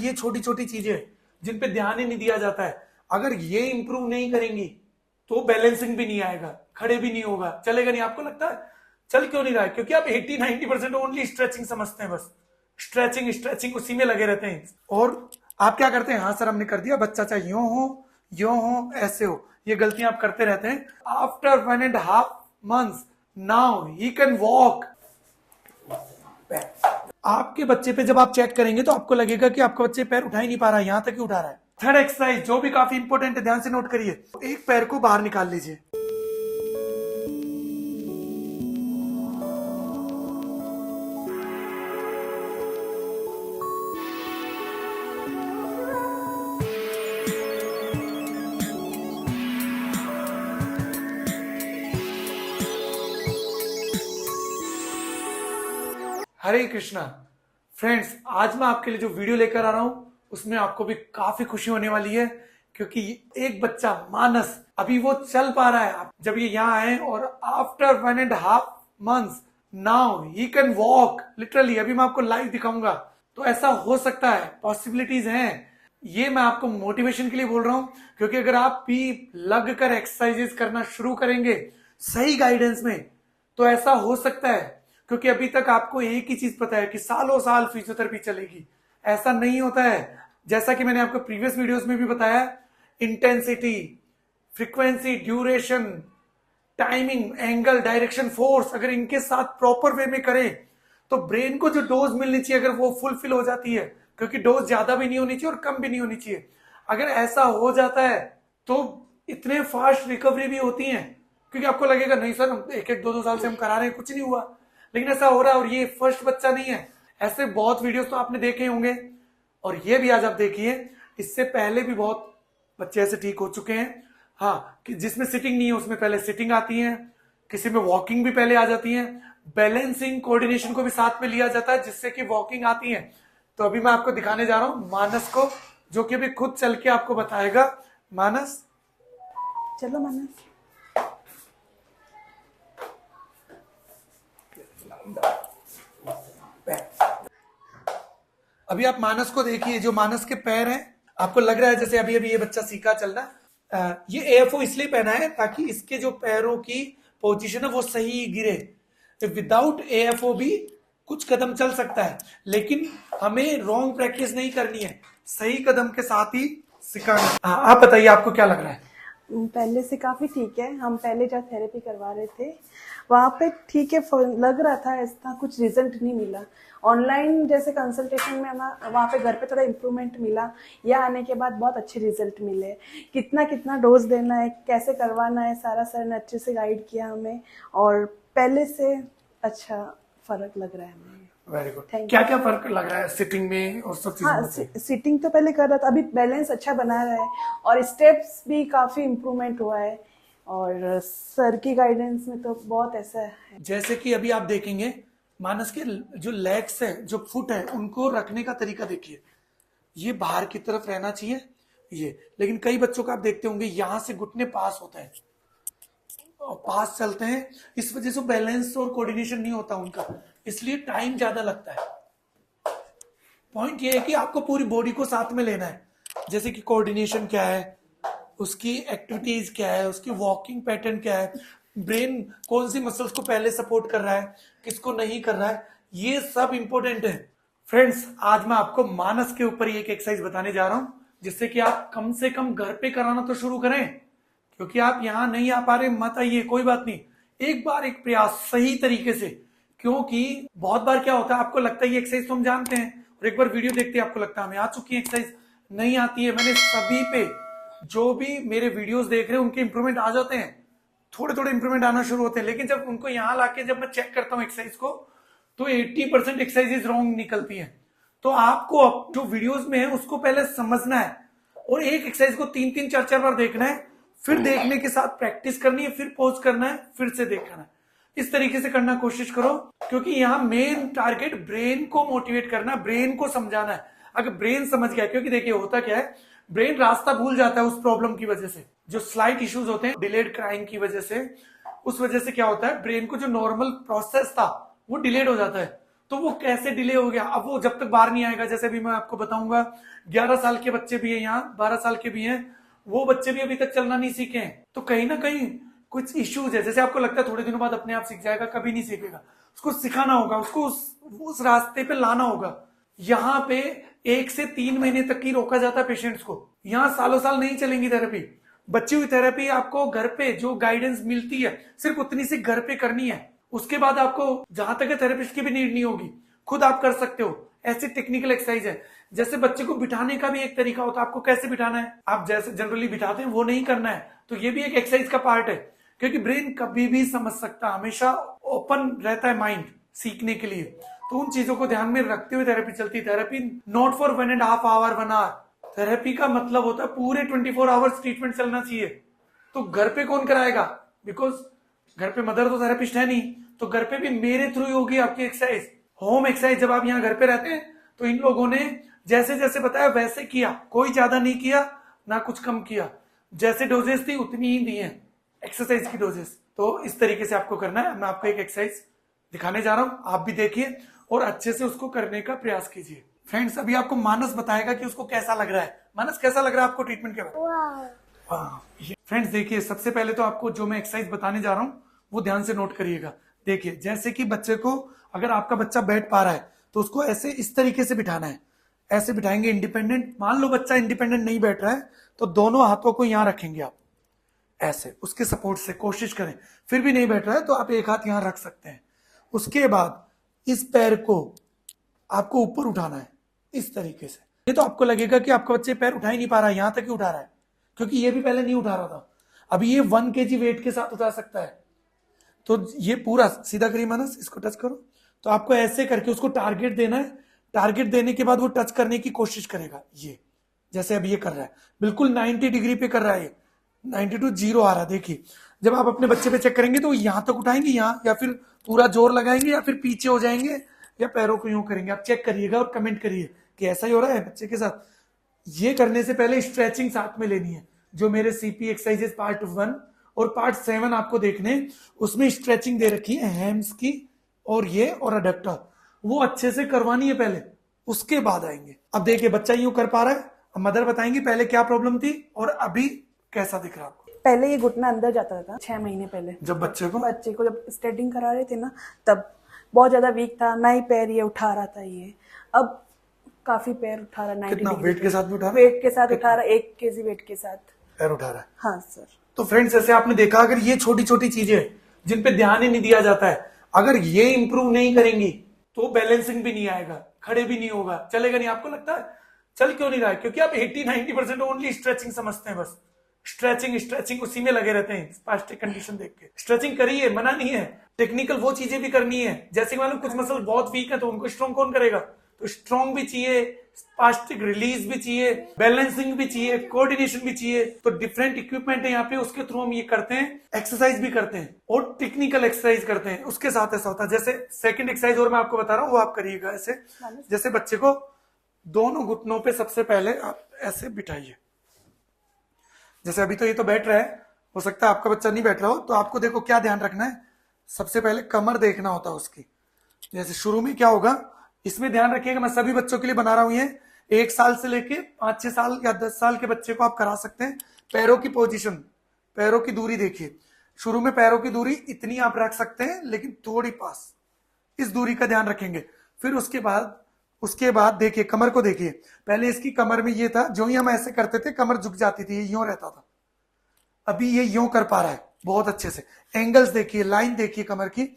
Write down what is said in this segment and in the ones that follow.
ये छोटी छोटी चीजें जिन पे ध्यान ही नहीं दिया जाता है, अगर ये इंप्रूव नहीं करेंगी तो बैलेंसिंग भी नहीं आएगा, खड़े भी नहीं होगा, चलेगा नहीं। आपको लगता है चल क्यों नहीं रहा है? क्योंकि आप 80-90% ओनली स्ट्रेचिंग समझते हैं, बस स्ट्रेचिंग स्ट्रेचिंग उसी में लगे रहते हैं। और आप क्या करते हैं, हाँ सर हमने कर दिया, बच्चा चाहे यूं हो ऐसे हो, ये गलतियां आप करते रहते हैं। After 1.5 months now he can walk. आपके बच्चे पे जब आप चेक करेंगे तो आपको लगेगा कि आपका बच्चे पैर उठा ही नहीं पा रहा है, यहां तक ही उठा रहा है। थर्ड एक्सरसाइज जो भी काफी इंपॉर्टेंट है, ध्यान से नोट करिए। एक पैर को बाहर निकाल लीजिए, हरे कृष्णा। फ्रेंड्स, आज मैं आपके लिए जो वीडियो लेकर आ रहा हूं उसमें आपको भी काफी खुशी होने वाली है, क्योंकि एक बच्चा मानस अभी वो चल पा रहा है जब ये यहाँ आए, और after 1.5 months now he can walk. Literally अभी मैं आपको लाइव दिखाऊंगा, तो ऐसा हो सकता है, पॉसिबिलिटीज हैं। ये मैं आपको मोटिवेशन के लिए बोल रहा हूं, क्योंकि अगर आप भी लग कर एक्सरसाइजेस करना शुरू करेंगे सही गाइडेंस में तो ऐसा हो सकता है। क्योंकि अभी तक आपको एक ही चीज पता है कि सालों साल फिजियोथेरेपी चलेगी, ऐसा नहीं होता है। जैसा कि मैंने आपको प्रीवियस वीडियोस में भी बताया, intensity, frequency, duration, timing, angle, direction, force अगर इनके साथ प्रॉपर वे में करें तो ब्रेन को जो डोज मिलनी चाहिए अगर वो फुलफिल हो जाती है, क्योंकि डोज ज्यादा भी नहीं होनी चाहिए और कम भी नहीं होनी चाहिए, अगर ऐसा हो जाता है तो इतने फास्ट रिकवरी भी होती है। क्योंकि आपको लगेगा नहीं सर हम 1-2 साल से हम करा रहे हैं कुछ नहीं हुआ, लेकिन ऐसा हो रहा है। और ये फर्स्ट बच्चा नहीं है, ऐसे बहुत वीडियोस तो आपने देखे होंगे, और ये भी आज आप देखिए, इससे पहले भी बहुत बच्चे ऐसे ठीक हो चुके हैं। हाँ, कि जिसमें सिटिंग नहीं है उसमें पहले सिटिंग आती है, किसी में वॉकिंग भी पहले आ जाती है, बैलेंसिंग कोऑर्डिनेशन को भी साथ में लिया जाता है जिससे कि वॉकिंग आती है। तो अभी मैं आपको दिखाने जा रहा हूं मानस को, जो कि अभी खुद चल के आपको बताएगा। मानस, चलो मानस। अभी आप मानस को देखिए, जो मानस के पैर हैं, आपको लग रहा है जैसे अभी अभी ये बच्चा सीखा चलना। ये एएफओ इसलिए पहना है ताकि इसके जो पैरों की पोजीशन है वो सही गिरे। तो विदाउट एएफओ भी कुछ कदम चल सकता है, लेकिन हमें रॉन्ग प्रैक्टिस नहीं करनी है, सही कदम के साथ ही सिखाना है। आप बताइए आपको क्या लग रहा है? पहले से काफी ठीक है। हम पहले जब थेरेपी करवा रहे थे वहाँ पे ठीक है लग रहा था, ऐसा कुछ रिजल्ट नहीं मिला। ऑनलाइन जैसे कंसल्टेशन में हमें वहाँ पे घर पे थोड़ा इम्प्रूवमेंट मिला, यहाँ आने के बाद बहुत अच्छे रिजल्ट मिले। कितना कितना डोज देना है, कैसे करवाना है, सारा सर ने अच्छे से गाइड किया हमें, और पहले से अच्छा फर्क लग रहा है हमें। Very good. क्या क्या फर्क लग रहा है सिटिंग में और सब चीजों में? सिटिंग तो पहले कर रहा था, अभी बैलेंस अच्छा बना रहा है, और स्टेप्स भी काफी इम्प्रूवमेंट हुआ है, और सर की गाइडेंस में तो बहुत ऐसा है। जैसे कि अभी आप देखेंगे मानस के जो लेग्स है, जो फुट है, उनको रखने का तरीका देखिए, ये बाहर की तरफ रहना चाहिए ये, लेकिन कई बच्चों का आप देखते होंगे यहां से घुटने पास होते हैं और पास चलते हैं, इस वजह से बैलेंस और कोऑर्डिनेशन नहीं होता उनका, इसलिए टाइम ज्यादा लगता है। पॉइंट ये है कि आपको पूरी बॉडी को साथ में लेना है, जैसे कि कोऑर्डिनेशन क्या है, उसकी एक्टिविटीज क्या है, उसकी वॉकिंग पैटर्न क्या है, ब्रेन कौन सी मसल्स को पहले सपोर्ट कर रहा है, किसको नहीं कर रहा है, ये सब इंपॉर्टेंट है। फ्रेंड्स, आज मैं आपको मानस के ऊपर एक एक्सरसाइज बताने जा रहा हूं, जिससे कि आप कम से कम घर पे कराना तो शुरू करें। क्योंकि आप यहां नहीं आ पा रहे, मत आइए, कोई बात नहीं, एक बार एक प्रयास सही तरीके से। क्योंकि बहुत बार क्या होता है, आपको लगता है ये एक्सरसाइज तो हम जानते हैं, और एक बार वीडियो देखते हैं आपको लगता है हमें आ चुकी है एक्सरसाइज, नहीं आती है। मैंने सभी पे जो भी मेरे वीडियोस देख रहे हैं उनके इंप्रूवमेंट आ जाते हैं, थोड़े थोड़े इंप्रूवमेंट आना शुरू होते हैं, लेकिन जब उनको यहाँ लाके जब मैं चेक करता हूँ एक्सरसाइज को, तो 80% एक्सरसाइजेज रॉन्ग निकलती हैं। तो आपको जो वीडियोस में है उसको पहले समझना है, और एक एक्सरसाइज को 3-3, 4-4 बार देखना है, फिर देखने के साथ प्रैक्टिस करनी है, फिर पॉज करना है, फिर से देखना है। इस तरीके से करना कोशिश करो, क्योंकि यहाँ मेन टारगेट ब्रेन को मोटिवेट करना, ब्रेन को समझाना है। अगर ब्रेन समझ गया, क्योंकि देखिए होता क्या है, ब्रेन रास्ता भूल जाता है उस प्रॉब्लम की वजह से, जो स्लाइट इश्यूज होते हैं डिलेड क्राइंग की वजह से, उस वजह से क्या होता है, ब्रेन को जो नॉर्मल प्रोसेस था वो डिलेड हो जाता है। तो वो कैसे डिले हो गया। अब वो जब तक बाहर नहीं आएगा, जैसे भी मैं आपको बताऊंगा 11 साल के बच्चे भी हैं यहाँ, 12 साल के भी हैं, वो बच्चे भी अभी तक चलना नहीं सीखे हैं। तो कहीं ना कहीं कुछ इश्यूज है। जैसे आपको लगता है थोड़े दिनों बाद अपने आप सीख जाएगा, कभी नहीं सीखेगा। उसको सिखाना होगा, उसको उस रास्ते पे लाना होगा। यहाँ पे 1 से 3 महीने तक ही रोका जाता है पेशेंट्स को। यहाँ सालों साल नहीं चलेंगी थेरेपी। बची हुई थेरेपी आपको घर पे जो गाइडेंस मिलती है सिर्फ उतनी सी घर पे करनी है। उसके बाद आपको जहां तक थेरेपिस्ट की भी नीड नहीं होगी, खुद आप कर सकते हो। ऐसी टेक्निकल एक्सरसाइज है। जैसे बच्चे को बिठाने का भी एक तरीका होता है, आपको कैसे बिठाना है, आप जैसे जनरली बिठाते हैं वो नहीं करना है। तो ये भी एक एक्सरसाइज का पार्ट है, क्योंकि ब्रेन कभी भी समझ सकता है, हमेशा ओपन रहता है माइंड सीखने के लिए। तो उन चीजों को ध्यान में रखते हुए थेरेपी चलती है। Therapy not for 1.5 hour 1 hour. Therapy का मतलब होता है पूरे 24 आवर्स ट्रीटमेंट चलना चाहिए। तो घर पे कौन कराएगा, बिकॉज घर पे मदर तो थेरेपिस्ट है नहीं, तो घर पे भी मेरे थ्रू ही होगी आपकी एक्सरसाइज, होम एक्सरसाइज। जब आप यहाँ घर पे रहते हैं तो इन लोगों ने जैसे जैसे बताया वैसे किया, कोई ज्यादा नहीं किया ना कुछ कम किया, जैसे डोजेस थी उतनी ही दी है एक्सरसाइज की डोजेस। तो इस तरीके से आपको करना है। मैं आपको एक एक्सरसाइज दिखाने जा रहा हूं, आप भी देखिए और अच्छे से उसको करने का प्रयास कीजिए। फ्रेंड्स, अभी आपको मानस बताएगा कि उसको कैसा लग रहा है। मानस, कैसा लग रहा है आपको ट्रीटमेंट के बाद? फ्रेंड्स देखिए, सबसे पहले तो आपको जो मैं एक्सरसाइज बताने जा रहा हूं वो ध्यान से नोट करिएगा। देखिए, जैसे कि बच्चे को, अगर आपका बच्चा बैठ पा रहा है तो उसको ऐसे इस तरीके से बिठाना है। ऐसे बिठाएंगे इंडिपेंडेंट। मान लो बच्चा इंडिपेंडेंट नहीं बैठ रहा है तो दोनों हाथों को यहां रखेंगे आप, ऐसे उसके सपोर्ट से कोशिश करें। फिर भी नहीं बैठ रहा है तो आप एक हाथ यहां रख सकते हैं। उसके बाद इस पैर को आपको ऊपर उठाना है इस तरीके से। ये तो आपको लगेगा कि आपका बच्चे पैर उठा ही नहीं पा रहा है, यहां तक ही उठा रहा है, क्योंकि ये भी पहले नहीं उठा रहा था। अभी ये 1 kg वेट के साथ उठा सकता है। तो ये पूरा सीधा करिए मानस, इसको टच करो। तो आपको ऐसे करके उसको टारगेट देना है। टारगेट देने के बाद वो टच करने की कोशिश करेगा। ये जैसे अभी ये कर रहा है, बिल्कुल 90 डिग्री पे कर रहा है, 90 to 0 आ रहा है। देखिए, जब आप अपने बच्चे पे चेक करेंगे तो यहां तक उठाएंगे, यहाँ, या फिर पूरा जोर लगाएंगे, या फिर पीछे हो जाएंगे, या पैरों को यूं करेंगे। आप चेक करिएगा और कमेंट करिए कि ऐसा ही हो रहा है बच्चे के साथ। ये करने से पहले स्ट्रेचिंग साथ में लेनी है। जो मेरे सीपी एक्सरसाइजेस पार्ट 1 और पार्ट 7 आपको देखने, उसमें स्ट्रेचिंग दे रखी है हैम्स की और ये और अडक्टर, वो अच्छे से करवानी है पहले, उसके बाद आएंगे। अब देखिए, बच्चा यूं कर पा रहा है। अब मदर बताएंगी पहले क्या प्रॉब्लम थी और अभी कैसा दिख रहा है आपको। पहले ये घुटना अंदर जाता था 6 महीने पहले, जब बच्चे को जब स्टेटिंग करा रहे थे ना, तब बहुत ज्यादा वीक था, ना ही पैर ये उठा रहा था। ये अब काफी पैर उठा रहा है, 90 डिग्री वेट के साथ भी उठा रहा है? वेट के साथ उठा रहा है, 1 kg वेट के साथ पैर उठा रहा है। हाँ सर। तो फ्रेंड्स, ऐसे आपने देखा, अगर ये छोटी छोटी चीजें जिन पे ध्यान ही नहीं दिया जाता है, अगर ये इंप्रूव नहीं करेंगी तो बैलेंसिंग भी नहीं आएगा, खड़े भी नहीं होगा, चलेगा नहीं। आपको लगता है चल क्यों नहीं रहा है? क्योंकि आप 80-90% ओनली स्ट्रेचिंग समझते हैं। बस स्ट्रेचिंग स्ट्रेचिंग उसी में लगे रहते हैं। स्पास्टिक कंडीशन देख के स्ट्रेचिंग करिए, मना नहीं है। टेक्निकल वो चीजें भी करनी है। जैसे मालूम कुछ मसल बहुत वीक है तो उनको स्ट्रॉन्ग कौन करेगा? तो स्ट्रॉन्ग भी चाहिए, स्पास्टिक रिलीज भी चाहिए, बैलेंसिंग भी चाहिए, कोऑर्डिनेशन भी चाहिए। तो डिफरेंट इक्विपमेंट है यहाँ पे, उसके थ्रू हम ये करते हैं। एक्सरसाइज भी करते हैं और टेक्निकल एक्सरसाइज करते हैं। उसके साथ ऐसा होता है, जैसे सेकंड एक्सरसाइज और मैं आपको बता रहा हूँ, वो आप करिएगा ऐसे। जैसे बच्चे को दोनों घुटनों पे सबसे पहले आप ऐसे बिठाइए। जैसे अभी तो ये तो बैठ रहा है, हो सकता है आपका बच्चा नहीं बैठ रहा हो, तो आपको देखो क्या ध्यान रखना है। सबसे पहले कमर देखना होता है उसकी। जैसे शुरू में क्या होगा, इसमें ध्यान रखिएगा, मैं सभी बच्चों के लिए बना रहा हूं ये। 1 साल से लेके 5-6 साल या 10 साल के बच्चे को आप करा सकते हैं। पैरों की पोजीशन, पैरों की दूरी देखिए। शुरू में पैरों की दूरी इतनी आप रख सकते हैं, लेकिन थोड़ी पास, इस दूरी का ध्यान रखेंगे। फिर उसके बाद देखिए, कमर को देखिए। पहले इसकी कमर में ये था, जो ही हम ऐसे करते थे कमर झुक जाती थी, ये यूं रहता था। अभी ये यूं कर पा रहा है बहुत अच्छे से। एंगल्स देखिए, लाइन देखिए कमर की,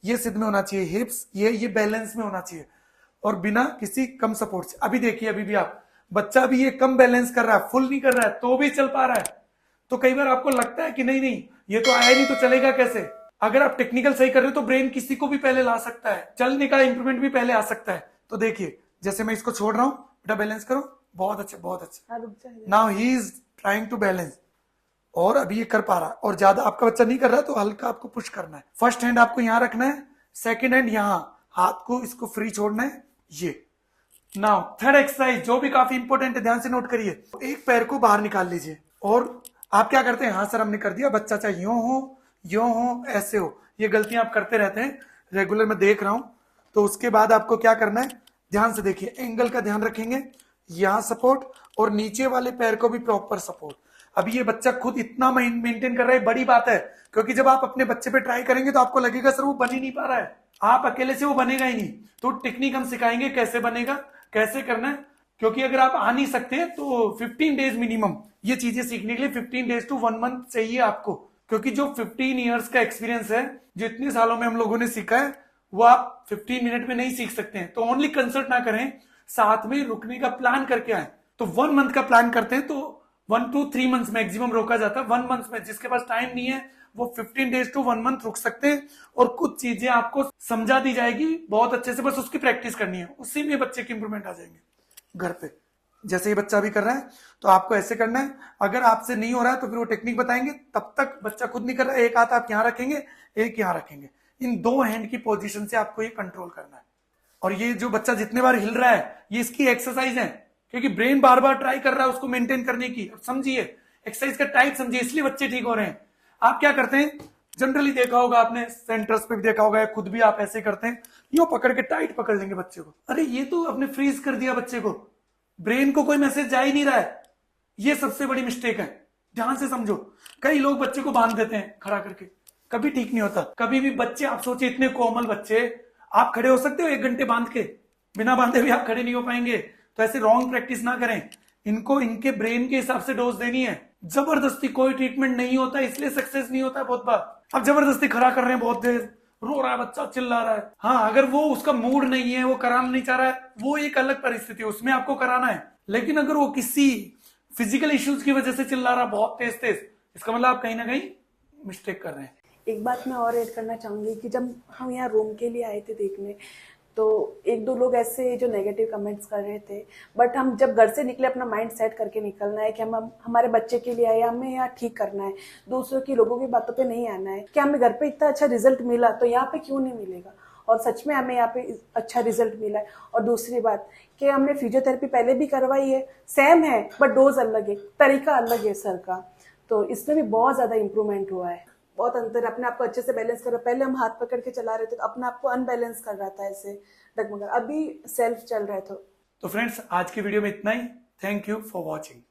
ये सिद्ध में होना चाहिए। हिप्स ये बैलेंस में होना चाहिए और बिना किसी कम सपोर्ट से। अभी देखिए, अभी भी आप, बच्चा भी ये कम बैलेंस कर रहा है, फुल नहीं कर रहा है, तो भी चल पा रहा है। तो कई बार आपको लगता है कि नहीं ये तो आया नहीं तो चलेगा कैसे। अगर आप टेक्निकल सही कर रहे हो तो ब्रेन किसी को भी पहले ला सकता है, चलने का इंप्रूवमेंट भी पहले आ सकता है। तो देखिए, जैसे मैं इसको छोड़ रहा हूं, बेटा बैलेंस करो, बहुत अच्छा बहुत अच्छा। Now he is trying to balance, और अभी ये कर पा रहा है। और ज्यादा आपका बच्चा नहीं कर रहा तो हल्का आपको पुश करना है। फर्स्ट हैंड आपको यहां रखना है, सेकंड हैंड यहां, हाथ को इसको फ्री छोड़ना है। ये नाउ थर्ड एक्सरसाइज जो भी काफी इंपॉर्टेंट है, ध्यान से नोट करिए। एक पैर को बाहर निकाल लीजिए और आप क्या करते हैं, हाँ सर हमने कर दिया, बच्चा चाहे यूं हो ऐसे हो, ये गलतियां आप करते रहते हैं रेगुलर, मैं देख रहा हूं। तो उसके बाद आपको क्या करना है, ध्यान से देखिए, एंगल का ध्यान रखेंगे, यहां सपोर्ट और नीचे वाले पैर को भी प्रॉपर सपोर्ट। अभी ये बच्चा खुद इतना मेंटेन कर रहा है, बड़ी बात है, क्योंकि जब आप अपने बच्चे पे ट्राई करेंगे तो आपको लगेगा सर वो बन ही नहीं पा रहा है, आप अकेले से वो बनेगा ही नहीं। तो टेक्निक हम सिखाएंगे कैसे बनेगा, कैसे करना है, क्योंकि अगर आप आ नहीं सकते हैं तो 15 डेज मिनिमम ये चीजें सीखने के लिए 15 डेज टू 1 मंथ चाहिए आपको, क्योंकि जो 15 ईयर्स का एक्सपीरियंस है, जो इतने सालों में हम लोगों ने सीखा है, वो आप 15 मिनट में नहीं सीख सकते हैं। तो ओनली कंसल्ट ना करें, साथ में रुकने का प्लान करके आए। तो 1 मंथ का प्लान करते हैं तो 1 to 3 मंथ्स मैक्सिमम रोका जाता है। 1 मंथ में जिसके पास टाइम नहीं है वो 15 डेज टू 1 मंथ रुक सकते हैं, और कुछ चीजें आपको समझा दी जाएगी बहुत अच्छे से, बस उसकी प्रैक्टिस करनी है, उसी में बच्चे की इंप्रूवमेंट आ जाएंगे घर पे। जैसे ये बच्चा भी कर रहा है तो आपको ऐसे करना है, अगर आपसे नहीं हो रहा है तो फिर वो टेक्निक बताएंगे, तब तक बच्चा खुद नहीं कर रहा है, एक हाथ आप यहाँ रखेंगे, एक यहाँ रखेंगे, इन 2 हैंड की पोजीशन से आपको ये कंट्रोल करना है। और ये जो बच्चा जितने बार हिल रहा है ये इसकी एक्सरसाइज है, क्योंकि ब्रेन बार बार ट्राई कर रहा है उसको मेंटेन करने की। समझिए एक्सरसाइज का टाइप समझिए, इसलिए बच्चे ठीक हो रहे हैं। आप क्या करते हैं, जनरली देखा होगा आपने, सेंटर्स पे भी देखा होगा, खुद भी आप ऐसे करते हैं, यो पकड़ के टाइट पकड़ लेंगे बच्चे को। अरे ये तो आपने फ्रीज कर दिया बच्चे को, ब्रेन को कोई मैसेज जा ही नहीं रहा है, ये सबसे बड़ी मिस्टेक है, ध्यान से समझो। कई लोग बच्चे को बांध देते हैं खड़ा करके, कभी ठीक नहीं होता। कभी भी बच्चे, आप सोचिए इतने कोमल बच्चे, आप खड़े हो सकते हो 1 घंटे बांध के? बिना बांधे भी आप खड़े नहीं हो पाएंगे। तो ऐसे रॉन्ग प्रैक्टिस ना करें, इनको इनके ब्रेन के हिसाब से डोज देनी है। जबरदस्ती कोई ट्रीटमेंट नहीं होता, इसलिए सक्सेस नहीं होता बहुत बार। आप जबरदस्ती खड़ा कर रहे हैं, बहुत देर रो रहा है बच्चा, चिल्ला रहा है, हाँ अगर वो उसका मूड नहीं है, वो कराना नहीं चाह रहा है, वो एक अलग परिस्थिति है, उसमें आपको कराना है। लेकिन अगर वो किसी फिजिकल इश्यूज की वजह से चिल्ला रहा बहुत तेज तेज, इसका मतलब आप कहीं ना कहीं मिस्टेक कर रहे हैं। एक बात मैं और ऐड करना चाहूंगी कि जब हम यहाँ रूम के लिए आए थे देखने, तो 1-2 लोग ऐसे जो नेगेटिव कमेंट्स कर रहे थे, बट हम जब घर से निकले अपना माइंड सेट करके निकलना है कि हम हमारे बच्चे के लिए आए, हमें यहाँ ठीक करना है, दूसरों की लोगों की बातों पे नहीं आना है। कि हमें घर पे इतना अच्छा रिजल्ट मिला तो यहाँ पे क्यों नहीं मिलेगा, और सच में हमें यहाँ पे अच्छा रिजल्ट मिला है। और दूसरी बात कि हमने फिजियोथेरेपी पहले भी करवाई है, सेम है बट डोज अलग है, तरीका अलग है सर का, तो इसमें भी बहुत ज्यादा इंप्रूवमेंट हुआ है, बहुत अंतर। अपने आप को अच्छे से बैलेंस कर रहा, पहले हम हाथ पकड़ के चला रहे थे तो अपने आप को अनबैलेंस कर रहा था ऐसे डगमगा, अभी सेल्फ चल रहा है। तो फ्रेंड्स आज की वीडियो में इतना ही। Thank you for watching.